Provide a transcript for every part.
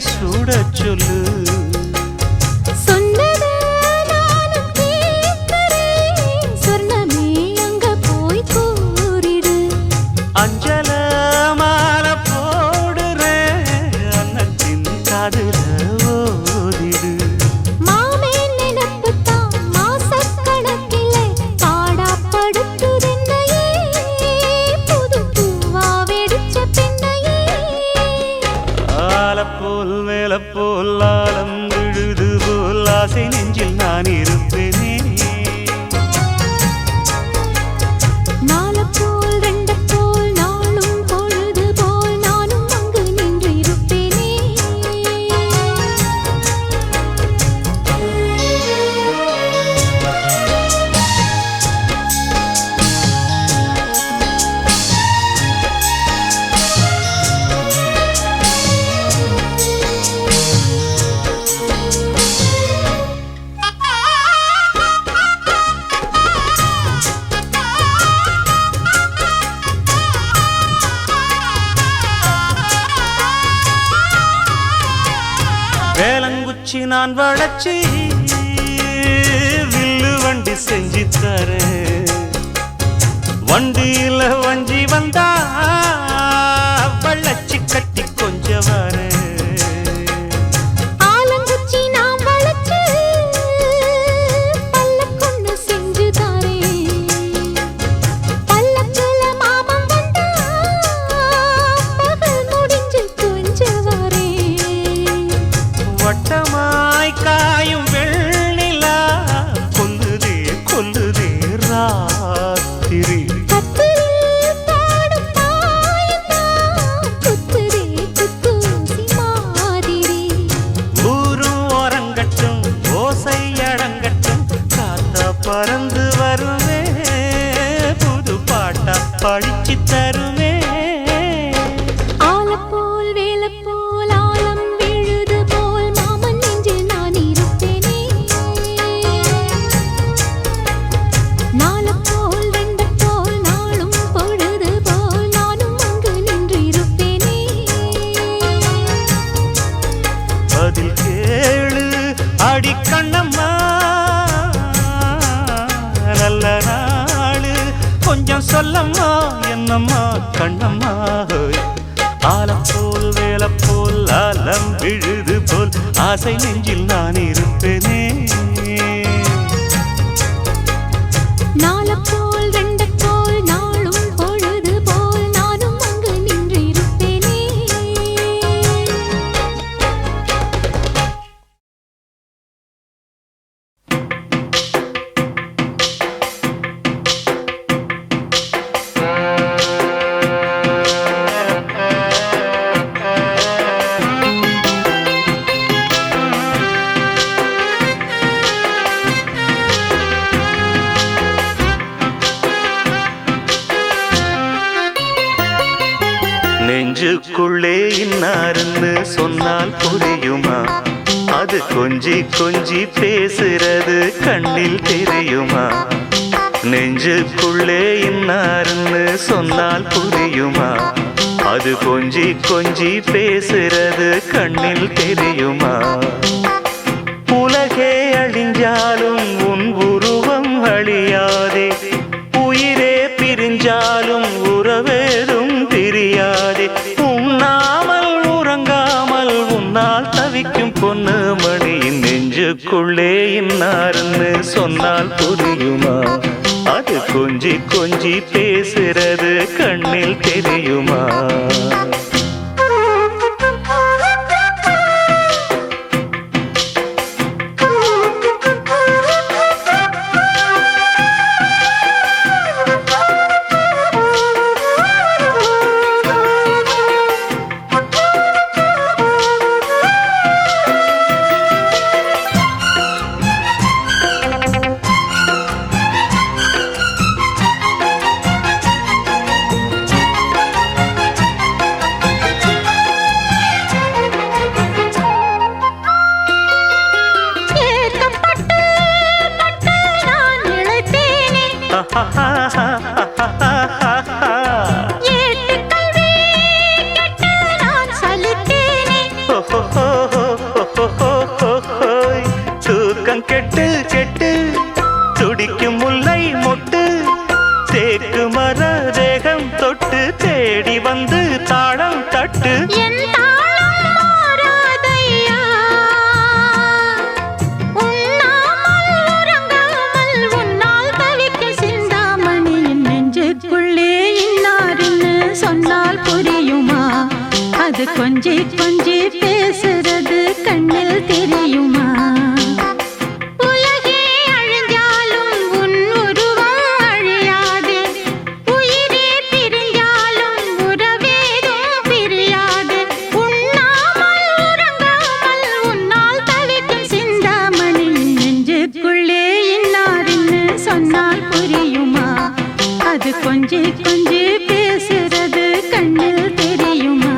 சூட சொல்லு. சொன்னத நானும் கேட்கிறேன், சொர்ணமே அங்க போய் கூறிடு. அஞ்சல மாலை போடுறேன், அன்னத்தின் காதுல ஓதிடு. மாமே நினைப்புத்தான் மாசக்கணக்கிலே பாடாப்படுத்துதென்னையே, புது பூவா வெடிச்ச பெண்ணையே. ஆலப்போல் மேலப்போல் ஆலம் விழுது போல் ஆசை நெஞ்சில் நான் இருப்பேனே. நாலப்போல் ரெண்டப்போல் நாளும் பொழுது போல் நானும் அங்கு நின்று இருப்பேனே. வேலங்குச்சி நான் வளச்சி வில்லு வண்டி செஞ்சு தரேன். வண்டியில வஞ்சி வந்தா வள்ளச்சி கட்டி கொஞ்ச வரேன். ஆலங்குச்சி நாம் வளைச்சு பல்லக்கொன்னு செஞ்சு தாரேன். பல்லக்குல மாமன் வந்தா பகல் முடிஞ்சு கொஞ்ச வரேன். வட்டமாய் காயும் வெள்ளிலா கொல்லுதே கொல்லுதே ராத்திரி. கத்திரில் பாடும் தாயந்தான் குத்துதே குத்தூசி மாதிரி. ஊரும் ஓரங்கட்டும் ஓசை அடங்கட்டும், காத்தா பறந்து வருவே புது பாட்டா படிச்சு தருவே. ஆலப்போல் வேலப்போல் ஆலம் விழுது போல் மாமன் நெஞ்சில் நான் இருப்பேனே. நாலப்போல் ரெண்டப்போல் நாளும் பொழுது போல் நானும் அங்கு நின்று இருப்பேனே. பதில் கேளு அடி கண்ணம்மா, நல்ல நாளு கொஞ்சம் சொல்லம்மா என்னம்மா கண்ணம்மா. ஆலப்போல் வேலப்போல் ஆலம் விழுது போல் ஆசை நெஞ்சில் நான் இருப்பேனே. நாலப்போல் ரெண்டப்போல் நாளும் பொழுது போல் நானும் அங்கு நின்று இருப்பேனே. நெஞ்சுக்குள்ளே இன்னாருன்னு சொன்னால் புரியுமா? அது கொஞ்சி கொஞ்சி பேசுறது கண்ணில் தெரியுமா? நெஞ்சுக்குள்ளே இன்னாருன்னு சொன்னால் புரியுமா? அது கொஞ்சி கொஞ்சி பேசுறது கண்ணில் தெரியுமா? உலகே அழிஞ்சாலும் உன் உருவம் அழியாதே, உயிரே பிரிஞ்சாலும் உறவேதும் பிரியாதே. உண்ணாமல் உறங்காமல் உன்னால் தவிக்கும் பொண்ணு மணியின் நெஞ்சுக்குள்ளே இன்னாருன்னு சொன்னால் புரியுமா? அது கொஞ்சி கொஞ்சி பேசுறது கண்ணில் தெரியுமா? கொஞ்சி கொஞ்சி பேசுறது கண்ணில் தெரியுமா? உலகே அழிஞ்சாலும் உன் உருவம் அழியாது. உயிரே பிரிஞ்சாலும் உறவேதும் பிரியாது. உண்ணாமல் உறங்காமல் உன்னால் தவிக்கும் சிந்தாமணி நெஞ்சுக்குள்ளே இன்னாருன்னு சொன்னால் புரியுமா? அது கொஞ்சி கொஞ்சி பேசுறது கண்ணில் தெரியுமா?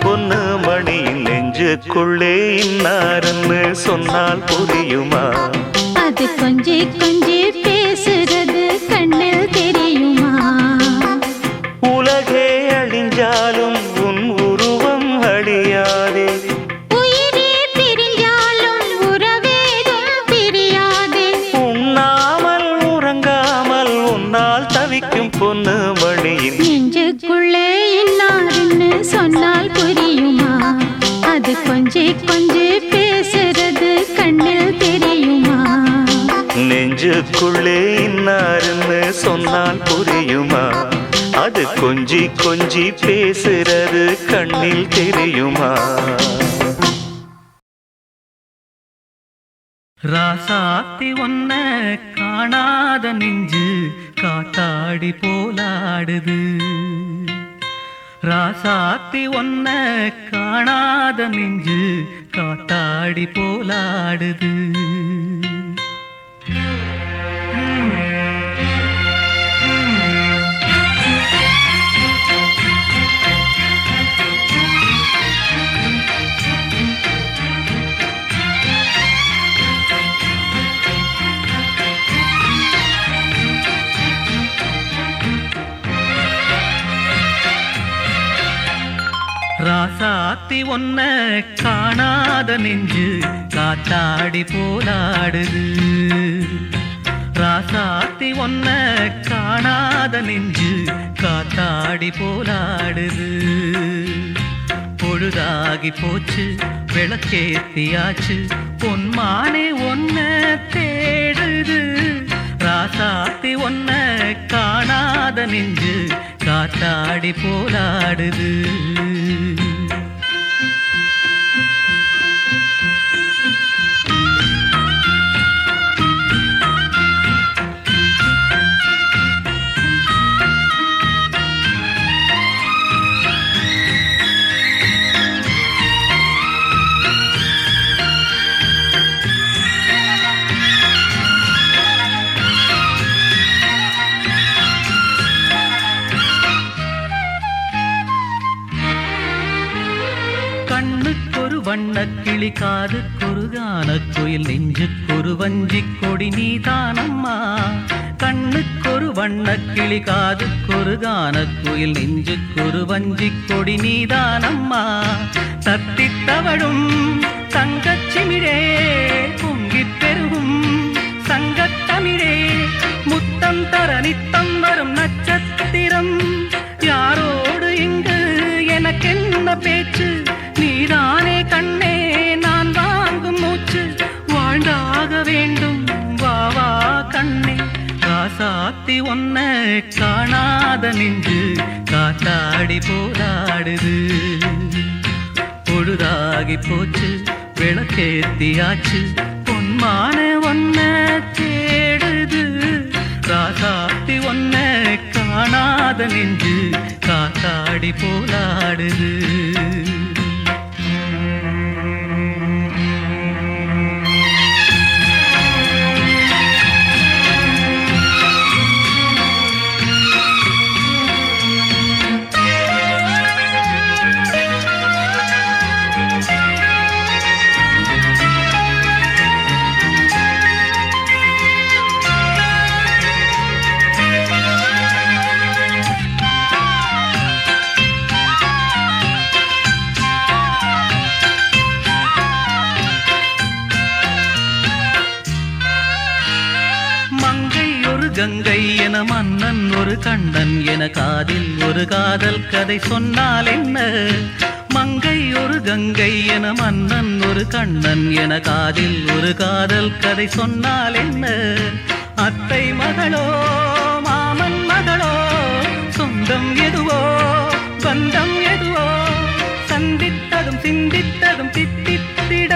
பொண்ணு மணி நெஞ்சுக்குள்ளே இன்னாருன்னு சொன்னால் புரியுமா? அது கொஞ்சி கொஞ்சி பேசுறது கண்ணில் தெரியுமா? உலகே அழிஞ்சாலும் உன் உருவம் அழியாதே. உயிரே பிரிஞ்சாலும் உறவேதும் பிரியாதே. உண்ணாமல் உறங்காமல் உன்னால் தவிக்கும் பொண்ணு மணியின் நெஞ்சுக்குள்ளே இன்னாருன்னு சொன்னால் புரியுமா? அது கொஞ்சி கொஞ்சி பேசுறது கண்ணில் தெரியுமா? நெஞ்சுக்குள்ளே இன்னாருன்னு சொன்னால் புரியுமா? அது கொஞ்சி கொஞ்சி பேசுறது கண்ணில் தெரியுமா? ராசாத்தி ஒன்ன காணாத நெஞ்சு காத்தாடி போலாடுது. ராசாத்தி ஒன்ன காணாத நெஞ்சு காத்தாடி போலாடுது. ராசாத்தி ஒன்ன காணாத நெஞ்சு காத்தாடி போலாடுது. ராசாத்தி ஒன்ன காணாத நெஞ்சு காத்தாடி போலாடுது. பொழுதாகி போச்சு விளக்கேத்தியாச்சு பொன்மானே ஒன்ன தேடுது. ராசாத்தி ஒன்ன காணாத நெஞ்சு காத்தாடி போலாடுது. கண்ணுக்கொரு வண்ணக்கிளி காதுக்கொரு கானக்குயில் நெஞ்சுக்கொரு வஞ்சிக் கொடி நீதானம்மா. கண்ணுக்கொரு வண்ணக்கிளி காதுக்கொரு கானக்குயில் நெஞ்சுக்கொரு வஞ்சிக் கொடி நீதானம்மா. தத்தித் தவழும் தங்கச்சிமிழே பொங்கிப் பெருகும் சங்கத்தமிழே முத்தம் தர நித்தம் வரும் நட்சத்திரம். யாரோடு இங்கு எனக்கென்ன பேச்சு? நீதானே கண்ணே நான் வாங்கும் மூச்சு. வாழ்ந்தாக வேண்டும் வா வா கண்ணே. ராசாத்தி ஒன்ன காணாத நெஞ்சு காத்தாடி போராடுது. பொழுதாகி போச்சு விளக்கேத்தியாச்சு பொன்மா பொன்மானே ஒன்ன தேடுது ராசாத்தி ஒன்ன காணாத நெஞ்சு காத்தாடி போலாடுது கங்கை என மன்னன் ஒரு கண்ணன் என காதில் ஒரு காதல் கதை சொன்னால் என்ன மங்கை ஒரு கங்கை என மன்னன் ஒரு கண்ணன் என காதில் ஒரு காதல் கதை சொன்னால் என்ன அத்தை மகளோ மாமன் மகளோ சொந்தம் எதுவோ பந்தம் எதுவோ சந்தித்ததும் சிந்தித்ததும் தித்தித்திட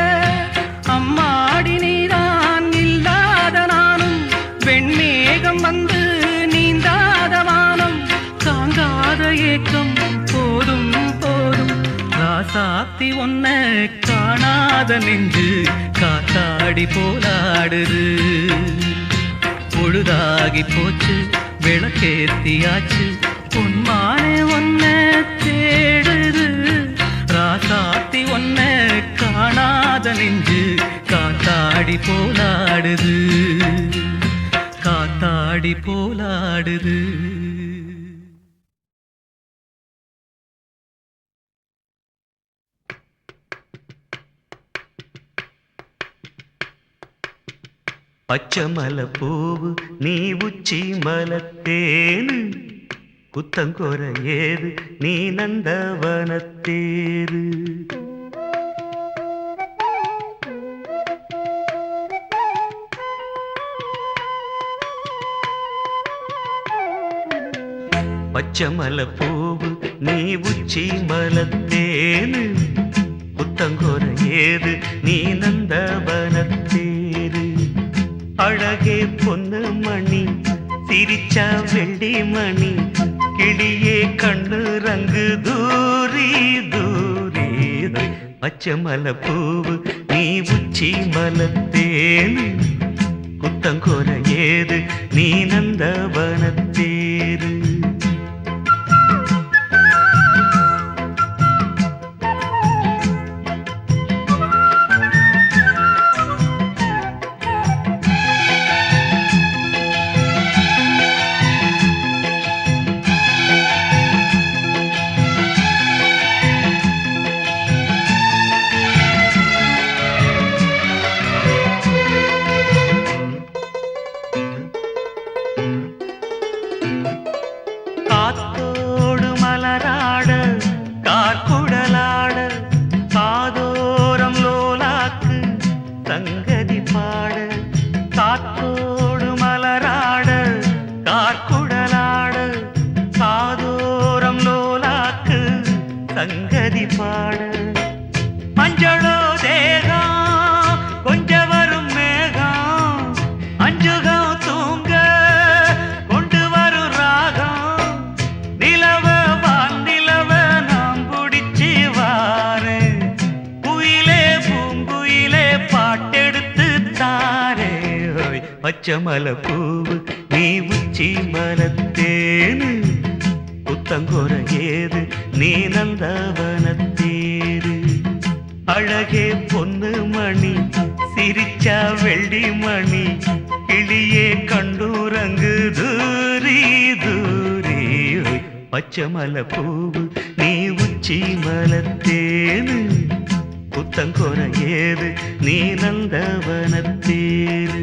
அம்மாடி நீதான் இல்லாத நானும் வெண்மேகம் வந்து நீந்தாத வானம் தாங்காத ஏக்கம் போதும் போதும் ராசாத்தி ஒன்ன காணாத நெஞ்சு காத்தாடி போலாடுது பொழுதாகி போச்சு விளக்கேத்தியாச்சு பொன்மானே ஒன்ன தேடுது ராசாத்தி ஒன்ன காணாத நெஞ்சு காத்தாடி போலாடுது காத்தாடி போலாடுது பச்சமல பூவு நீ உச்சி மலத்தேனு குத்தங்கொர ஏது நீ நந்தவனத்தேரு பச்சமல பூவு நீ உச்சி மலத்தேனு புத்தங்கொர ஏது நீ நந்தவனத்தேரு அழகே பொன்னு மணி சிரிச்சா வெள்ளி மணி கிளியே கண்ணு ரங்கு தூரி தூரி பச்சமல பூவு நீ உச்சி மலத்தேனு குத்தங்கொர ஏது நீ நந்தவனத்தேரு காத்தோடு மலராட கார்குடலாட காதோரம் லோலாக்கு சங்கதி பாட காத்தோடு மலராட கார்குடலாட காதோரம் லோலாக்கு சங்கதி பாட மஞ்சளோ தேகம் கொஞ்ச வரும் மேகம் அஞ்சுகம் தூங்க கொண்டு வரும் ராகம் நிலவ வானிலவ நாம் பிடிச்சி வாரு குயிலே பூங்குயிலே பாட்டெடுத்து தாரே பச்சமல பூவு நீ உச்சி மலத்தேனு புத்தங்கொர ஏது நீ நந்தவனத்தேரு அழகே பொன்னு மணி சிரிச்சா வெள்ளி மணி கிளியே கண்டூரங்கு தூரி தூரி பச்சமல பூவு நீ உச்சி மலத்தேனு புத்தங்கொர ஏது நீ நந்தவனத்தேரு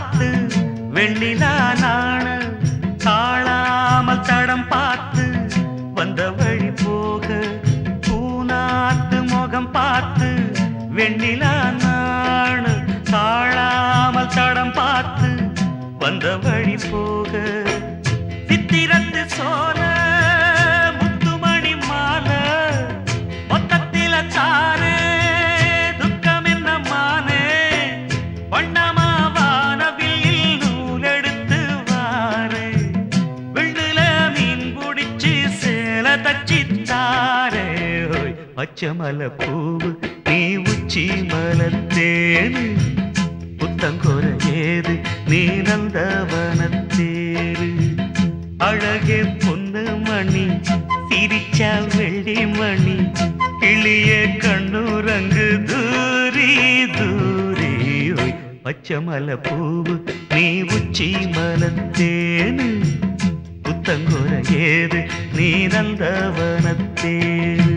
பார்த்து வெண்ணிலா நாணு தாழாமல் தடம் பார்த்து வந்த வழி போக பூநாத்து முகம் பார்த்து வெண்ணிலா நாணு தாழாமல் தடம் பார்த்து வந்த வழி போக சித்திரத்து சோல முத்துமணி மாலை மொத்தத்தில தாரே துக்கம் என்ன மானே வண்ணமா வானவில் நூலெடுத்து வாரே வெள்ளுல மீன் குடிச்சு சேல தச்சித்தாரே பச்சமல பூவு நீ உச்சி மலத்தேனு புத்தங்கோர ஏது நீ நந்தவனத்தேரு அழகே பொண்ணு மணி சிரிச்சா வெள்ளி மணி கிளிய கண்ணுரங்கு தூரி தூரி பச்சமல பூவு நீ உச்சி மலத்தேனு புத்தங்கோர ஏது நீ நந்தவனத்தேரு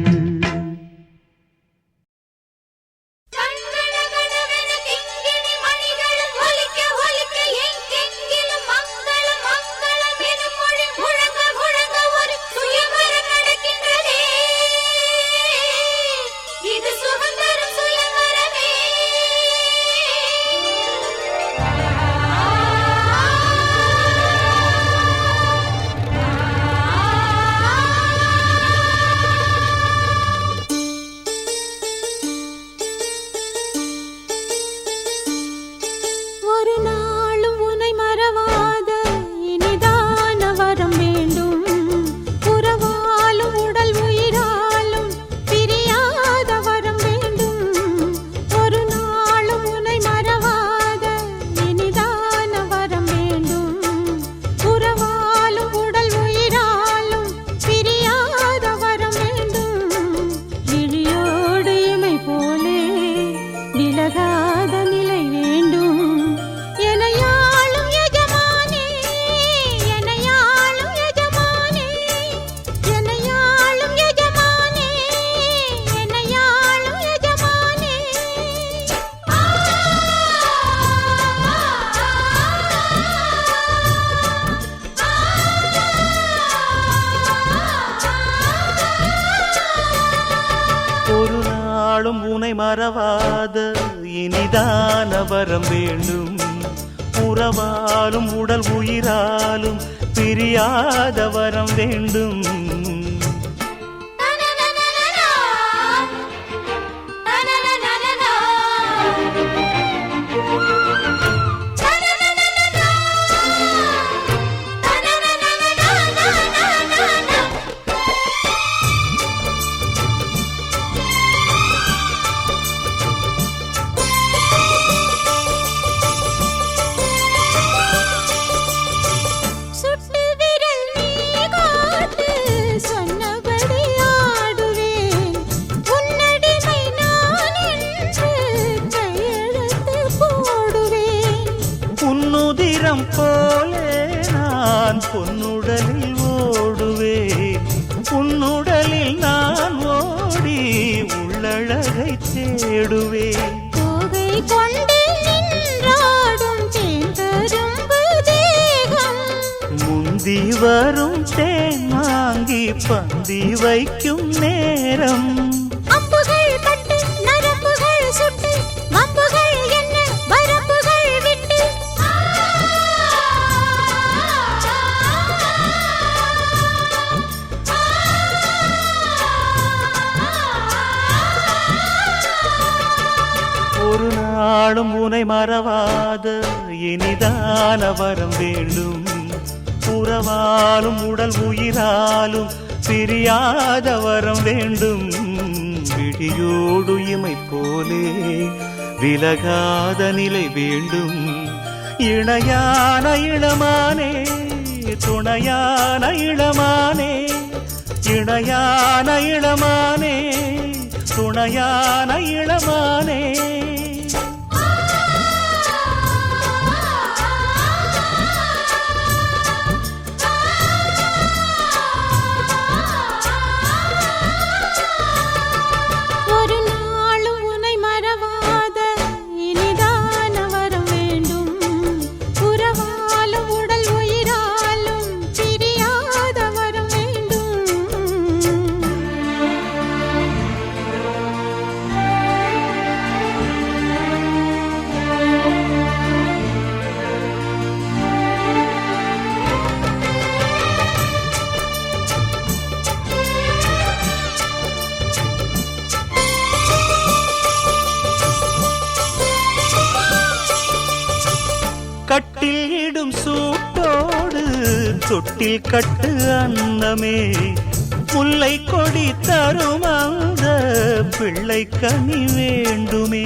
மறவாத இனிதான வரம் வேண்டும் உறவாலும் உடல் உயிராலும் பிரியாத வரம் வேண்டும் போலே நான் பொன்னுடலில் ஓடுவேன் உன்னுடலில் நான் ஓடி உள்ளழகை தேடுவேன் கோகை கொண்டு நின்றாடும் தேங்கரும்பு தேகம் முந்தி வரும் தேன் வாங்கி பந்தி வைக்கும் நேரம் அம்புகள் பட்டு நரம்புகள் சுட்டு மம்புகள் என்ன வரம்புகள் விட்டு ஒரு நாளும் உனை மறவாத இனிதான வரம் வேண்டும் உறவாலும் உடல் உயிராலும் பிரியாத வரம் வேண்டும் விழியோடு இமை போலே விலகாத நிலை வேண்டும் இணையான இளமானே துணையான இளமானே இணையான இளமானே துணையான இளமானே ஒரு நாளும் உன்னை மறவாத இனிதான வரம் வேண்டும் கட்டில் இடும் சூட்டோடு தொட்டில் கட்டு அன்னமே முல்லை கொடி தரும் அந்த பிள்ளை கனி வேண்டுமே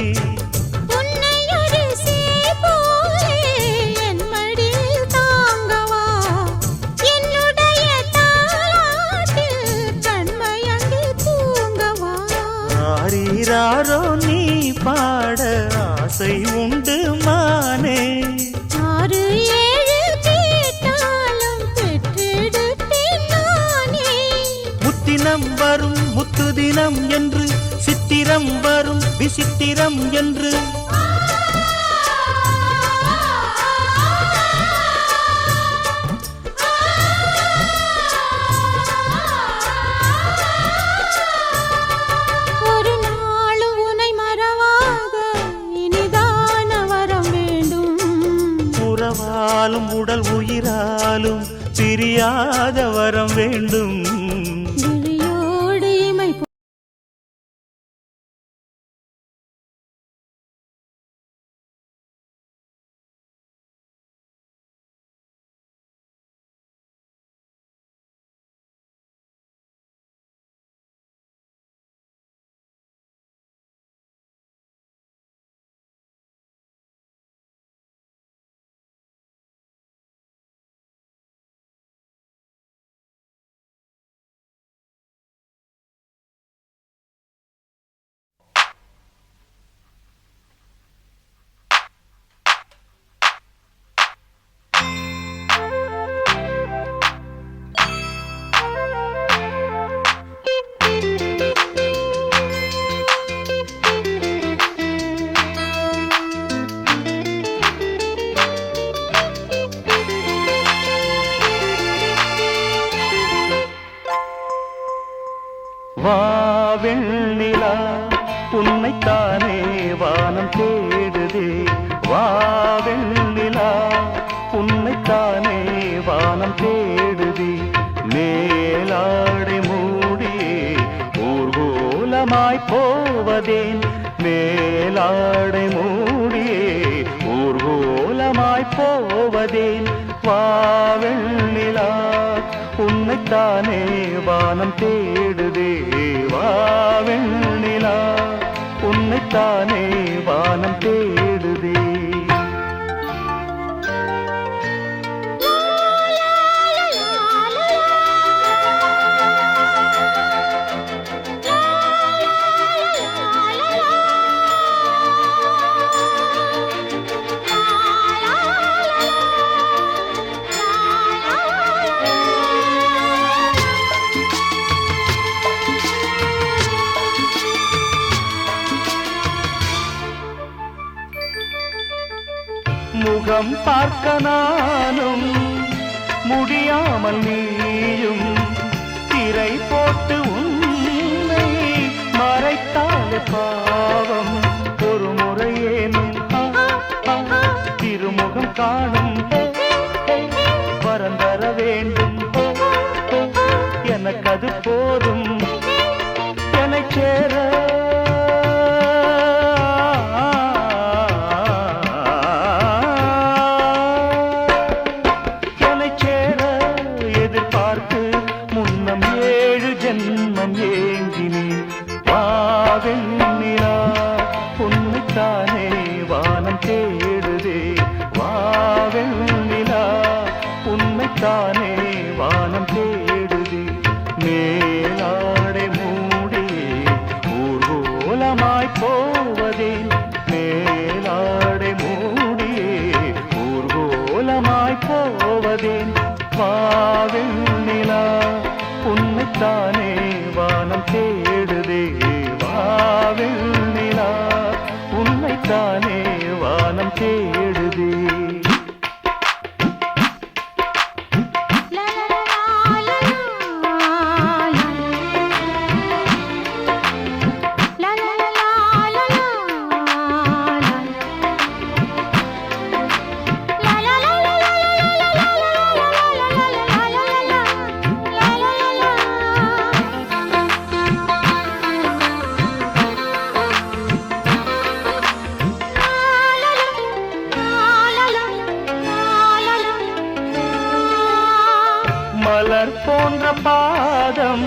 ஆரீராரோ நீ பாட ஆசை உண்டு மானே 6 7 கேட்டாலும் பெற்றெடுப்பேன் நானே முத்தினம் வரும் முத்து தினம் என்று சித்திரம் வரும் விசித்திரம் என்று உடல் உயிராலும் பிரியாத வரம் வேண்டும் வாவெண்ணிலா உன்னைத்தானே வானம் தேடுதே வாவெண்ணிலா உன்னைத்தானே வானம் தேடுதே மேலாடை மூடியே ஊர்கோலமாய் போவதேன் மேலாடை மூடியே ஊர்கோலமாய் போவதேன் வாவெண்ணிலா உன்னைத்தானே வானம் தேடுதே வாவெண்ணிலா உன்னைத்தானே வானம் தேடுதே முகம் பார்க்க நானும் முடியாமல் நீயும் திரை போட்டு உன்னை மறைத்தாலே பாவம் ஒரு முறையேனும் திருமுகம் காணும் வரந்தர வேண்டும் எனக்கு அது போதும் என்னை சேர வாவெண்ணிலா உன்னைத்தானே வானம் தேடுதே வாவெண்ணிலா உன்னைத்தானே வானம் தேடுதே மேலாடை மூடியே ஊர்கோலமாய் போவதே மேலாடை மூடியே ஊர்கோலமாய் போவதே வாவெண்ணிலா உன்னைத்தானே வானம் தேடுதே வாவெண்ணிலா உன்னைத்தானே வானம் தேடுதே மலர் போன்ற பாதம்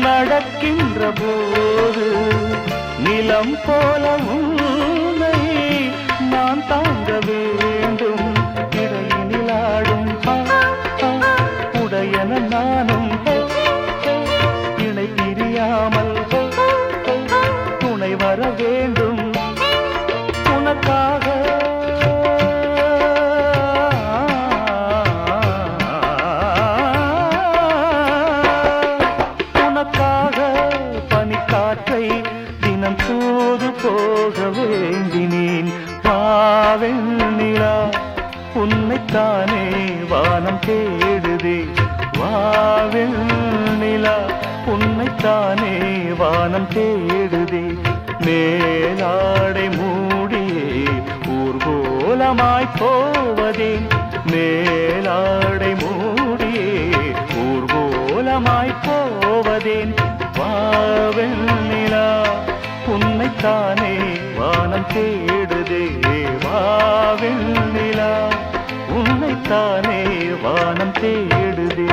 நடக்கின்ற போது நிலம் போல உன்னை நான் தாங்க வேண்டும். இடையினில் ஆடும் உடையன நானும் இணை பிரியாமல் துணை வர வேண்டும். உனக்காக பனிக்காற்றை தினம் தூது போக வேண்டினேன். வாவெண்ணிலா உன்னைத்தானே வானம் தேடுதே. வாவெண்ணிலா உன்னைத்தானே வானம் தேடுதே. மேலாடை மூடியே ஊர்கோலமாய் போவதேன். மேலாடை மூடியே ஊர்கோலமாய் போவதேன். வாவெண்ணிலா உன்னைத்தானே வானம் தேடுதே. வாவெண்ணிலா உன்னைத்தானே வானம் தேடுதே.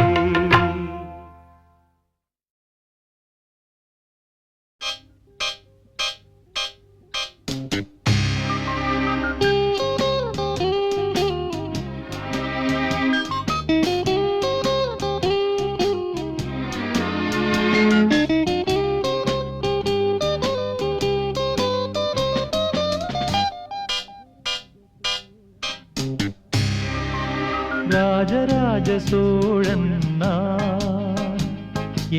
ராஜராஜ சோழன் நான்,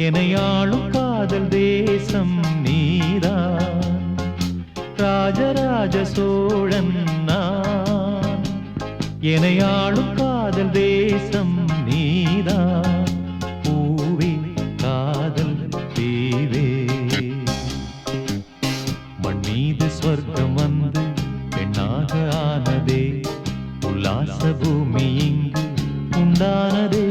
எனையாளும் காதல் தேசம் நீதான். ராஜராஜ சோழன் நான், எனையாளும் காதல் தேசம் நீதான். பூவே காதல் தீவே மண் மீது ஸ்வர்க்கம் வந்து பெண்ணாக ஆனதே. உல்லாச பூமி இங்கு உண்டானதே.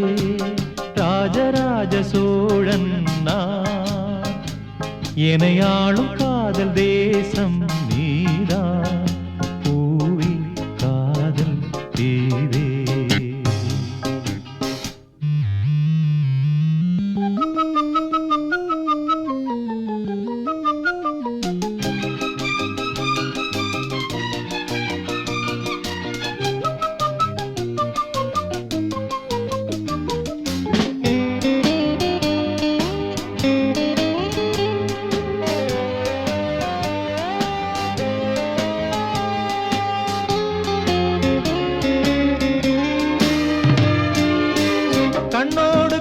ராஜராஜ சோழன் நான், எனையாளும் காதல் தேசம் நீதான். பூவே காதல் தீவே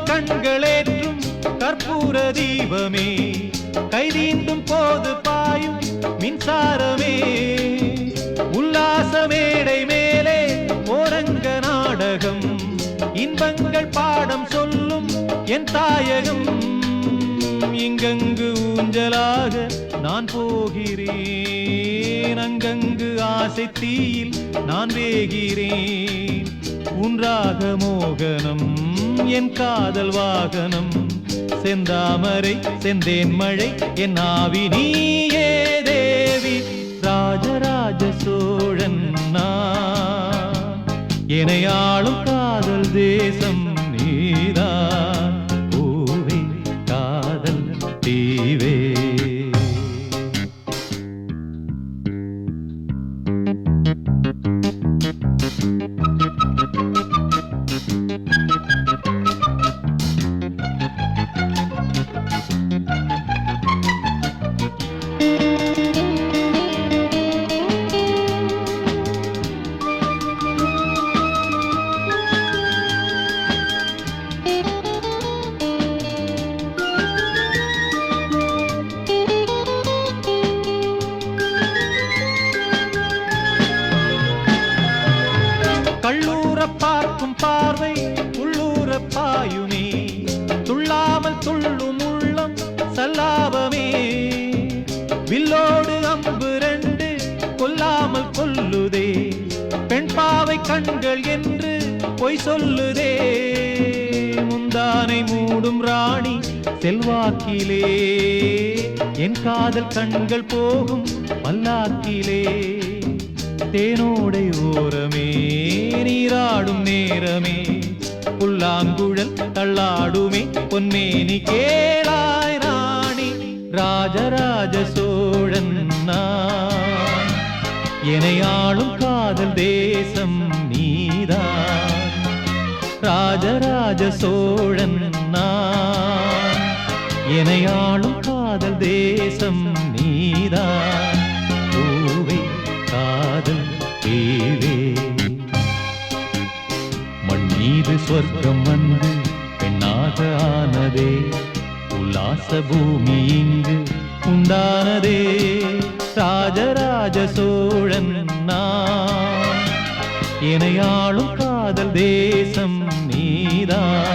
கண்களேற்றும் கற்பூர தீபமே. கைதீண்டும் போது பாயும் மின்சாரமே. உல்லாச மேடை மேலே ஓரங்க நாடகம். இன்பங்கள் பாடம் சொல்லும் என் தாயகம். இங்கங்கு ஊஞ்சலாக நான் போகிறேன். அங்கங்கு ஆசை தீயில் நான் வேகிறேன். உன்றாக மோகனம் என் காதல் வாகனம். செந்தாமரை செந்தேன் மழை என் ஆவி நீயே தேவி. ராஜராஜ சோழன் நான், எனையாளும் காதல் தேசம் நீதான். பூவே காதல் தீவே கள்ளூர பார்க்கும் பார்வை உள்ளூர பாயுமே. துள்ளாமல் துள்ளும் உள்ளம் சல்லாபமே. வில்லோடு அம்பு ரெண்டு கொல்லாமல் கொல்லுதே. பெண் பாவை கண்கள் என்று பொய் சொல்லுதே. முந்தானை மூடும் ராணி செல்வாக்கிலே. என் காதல் கண்கள் போகும் பல்லாக்கிலே. தேனோடை ஓரமே நீராடும் நேரமே. புல் புல்லாங்குழல் தள்ளாடுமே பொன்னேனி கேளாய் ராணி ராஜராஜ சோழன் நான் எனையாளும் காதல் தேசம் நீதான் ராஜராஜ சோழன் நான் எனையாளும் காதல் தேசம் நீதான் பூவே காதல் தேவே மண் மீது சொர்க்கம் வந்து பெண்ணாக ஆனதே உல்லாச பூமி இங்கு உண்டானதே ராஜராஜ சோழன் நான் எனையாளும் காதல் தேசம் நீதான்